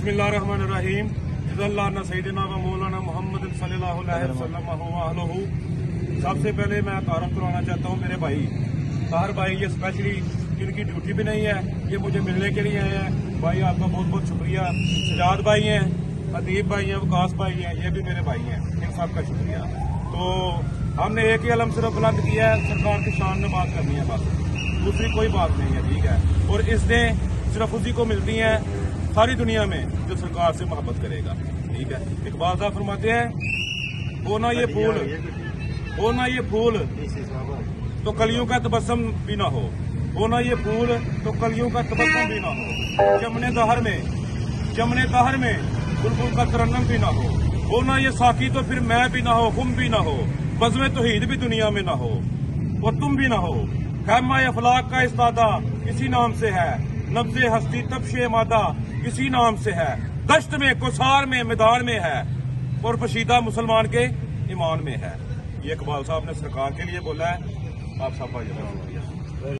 बिस्मिल्लाहिर्रहमानिर्रहीम जज़ल्लाहु सय्यदना व मौलाना मोहम्मद सल्लल्लाहु अलैहि वसल्लम व अहलहू। सबसे पहले मैं तारुफ करवाना चाहता हूँ मेरे भाई ताहर भाई, ये स्पेशली जिनकी ड्यूटी भी नहीं है, ये मुझे मिलने के लिए आए हैं। भाई आपका बहुत बहुत शुक्रिया। सजाद भाई हैं, अदीब भाई हैं, वकास भाई हैं, ये भी मेरे भाई हैं, इन सब का शुक्रिया। तो हमने एक ही अलम सिर्फ बुलंद किया है, सरकार की शान में बात करनी है, बस दूसरी कोई बात नहीं है, ठीक है। और इसमें सिर्फ उसी को मिलती है सारी दुनिया में जो सरकार से मोहब्बत करेगा, ठीक है। इकबाल साहब फरमाते हैं, होना ये फूल तो कलियों का तबस्सुम भी ना हो, होना ये फूल तो कलियों का तबस्सुम भी ना हो, जमने दहर में बुलबुल का तरन्नुम भी ना होना ये साकी तो फिर मैं भी ना हो, हम भी ना हो, बज़्म तौहीद भी दुनिया में ना हो, और तुम भी ना हो। खैमा अफलाक का इस्तादा किसी नाम से है, नब्ज़े हस्ती तबशे मादा किसी नाम से है, दश्त में कुसार में मैदान में है, और पशीदा मुसलमान के ईमान में है। ये इकबाल साहब ने सरकार के लिए बोला है। आप सब का शुक्रिया।